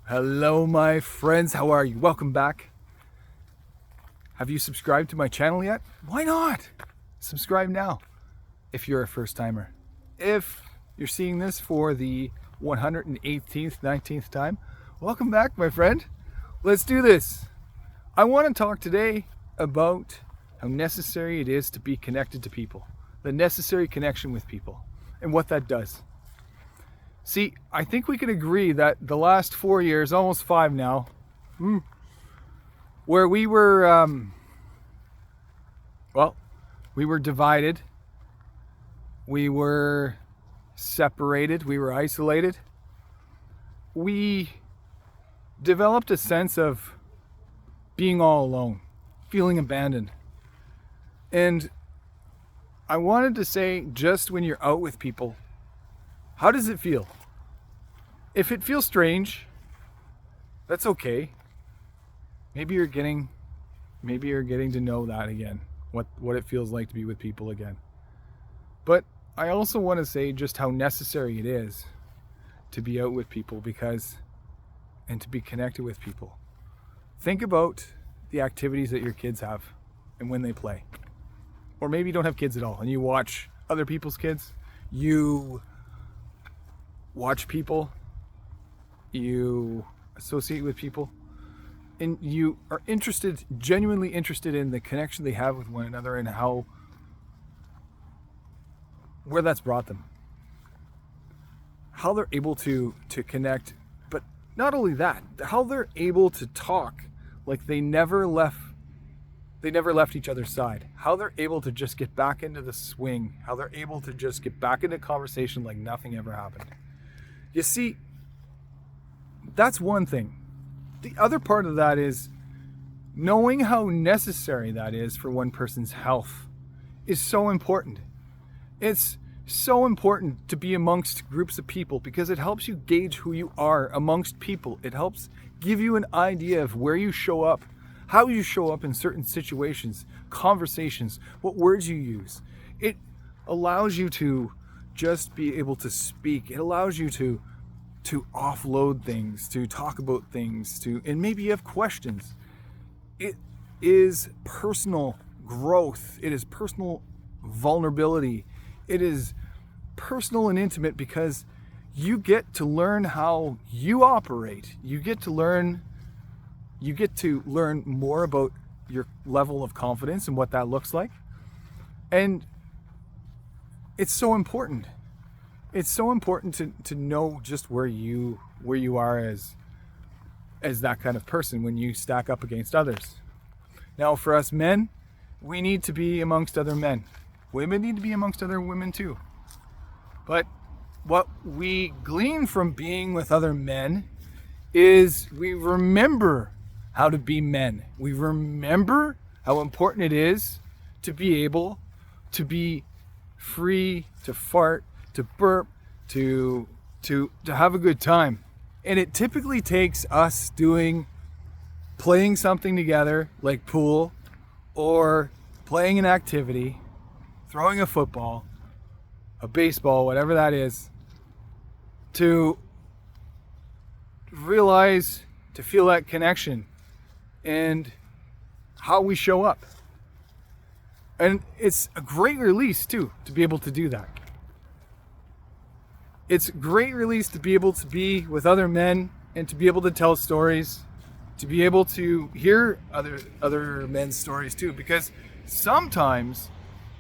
Hello my friends, how are you? Welcome back. Have you subscribed to my channel yet? Why not? Subscribe now if you're a first timer. If you're seeing this for the 118th, 19th time, welcome back my friend. Let's do this. I want to talk today about how necessary it is to be connected to people. The necessary connection with people and what that does. See, I think we can agree that the last 4 years, almost 5 now, where we were, we were divided, we were separated, we were isolated, we developed a sense of being all alone, feeling abandoned. And I wanted to say, just when you're out with people, how does it feel? If it feels strange, that's okay. Maybe you're getting to know that again, what it feels like to be with people again. But I also want to say just how necessary it is to be out with people and to be connected with people. Think about the activities that your kids have and when they play. Or maybe you don't have kids at all and you watch other people's kids. You watch people, you associate with people, and you are genuinely interested in the connection they have with one another and where that's brought them. How they're able to connect, but not only that, how they're able to talk like they never left each other's side. How they're able to just get back into the swing. How they're able to just get back into conversation like nothing ever happened. You see, that's one thing. The other part of that is knowing how necessary that is for one person's health is so important. It's so important to be amongst groups of people because it helps you gauge who you are amongst people. It helps give you an idea of where you show up, how you show up in certain situations, conversations, what words you use. It allows you to just be able to speak. It allows you to offload things, to talk about things, and maybe you have questions. It is personal growth. It is personal vulnerability. It is personal and intimate because you get to learn how you operate. You get to learn more about your level of confidence and what that looks like. And it's so important. It's so important to know just where you are as that kind of person when you stack up against others. Now for us men, we need to be amongst other men. Women need to be amongst other women too. But what we glean from being with other men is we remember how to be men. We remember how important it is to be able to be free, to fart, to burp, to have a good time. And it typically takes us playing something together like pool or playing an activity, throwing a football, a baseball, whatever that is, to realize, to feel that connection and how we show up. And it's a great release too, to be able to do that. It's a great release to be able to be with other men and to be able to tell stories, to be able to hear other men's stories too, because sometimes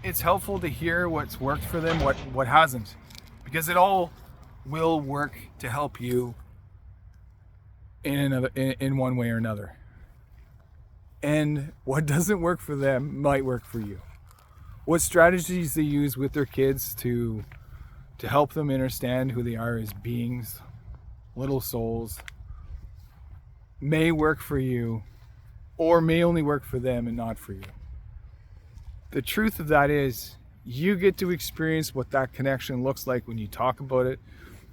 it's helpful to hear what's worked for them, what hasn't, because it all will work to help you in one way or another. And what doesn't work for them might work for you. What strategies they use with their kids to help them understand who they are as beings, little souls, may work for you or may only work for them and not for you. The truth of that is you get to experience what that connection looks like when you talk about it,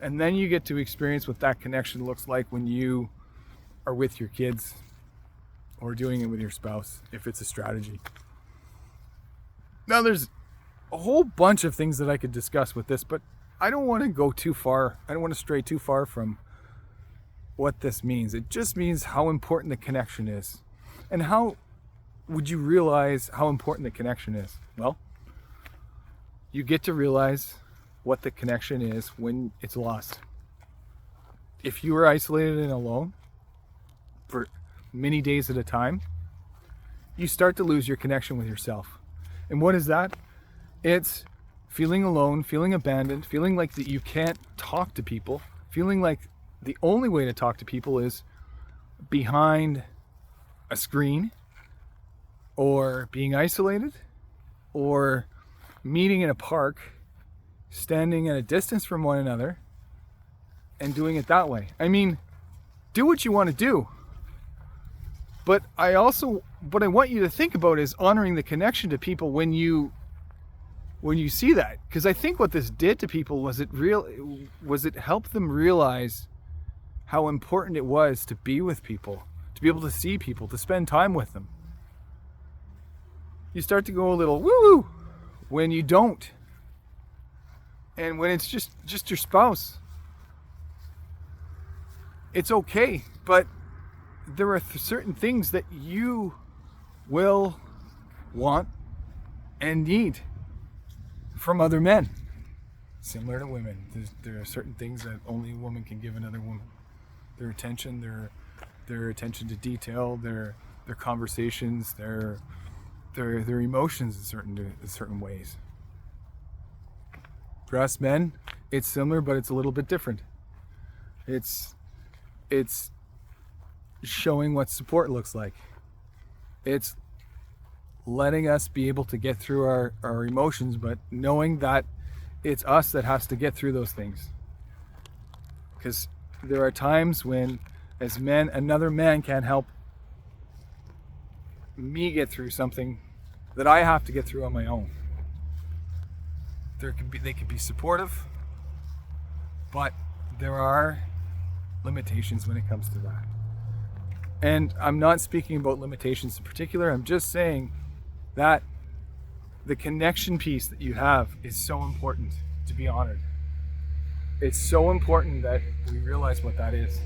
and then you get to experience what that connection looks like when you are with your kids or doing it with your spouse, if it's a strategy. Now there's a whole bunch of things that I could discuss with this, but I don't want to go too far. I don't want to stray too far from what this means. It just means how important the connection is. And how would you realize how important the connection is? Well, you get to realize what the connection is when it's lost. If you are isolated and alone for many days at a time, you start to lose your connection with yourself. And what is that? It's feeling alone, feeling abandoned, feeling like that you can't talk to people, feeling like the only way to talk to people is behind a screen, or being isolated, or meeting in a park, standing at a distance from one another, and doing it that way. I mean, do what you want to do. But what I want you to think about is honoring the connection to people when you see that. Because I think what this did to people was it helped them realize how important it was to be with people, to be able to see people, to spend time with them. You start to go a little woo when you don't. And when it's just your spouse, it's okay. But there are certain things that you will want and need from other men. Similar to women, there are certain things that only a woman can give another woman. Their attention, their attention to detail, their conversations, their emotions in certain ways. For us men, it's similar, but it's a little bit different. It's showing what support looks like. It's letting us be able to get through our emotions, but knowing that it's us that has to get through those things. Because there are times when, as men, another man can't help me get through something that I have to get through on my own. They can be supportive, but there are limitations when it comes to that. And I'm not speaking about limitations in particular. I'm just saying that the connection piece that you have is so important to be honored. It's so important that we realize what that is.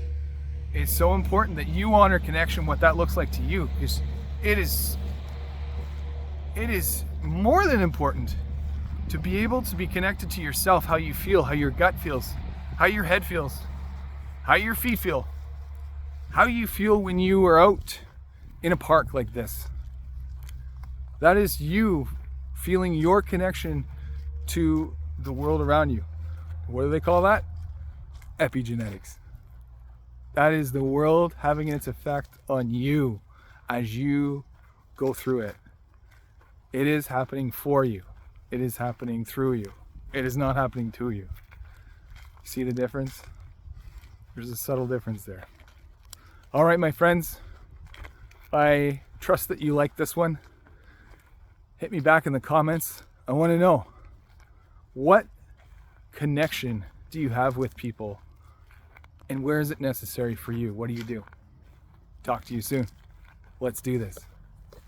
It's so important that you honor connection, what that looks like to you, because it is more than important to be able to be connected to yourself, how you feel, how your gut feels, how your head feels, how your feet feel, how you feel when you are out in a park like this. That is you feeling your connection to the world around you. What do they call that? Epigenetics. That is the world having its effect on you as you go through it. It is happening for you. It is happening through you. It is not happening to you. See the difference? There's a subtle difference there. All right, my friends. I trust that you like this one. Hit me back in the comments. I want to know, what connection do you have with people? And where is it necessary for you? What do you do? Talk to you soon. Let's do this.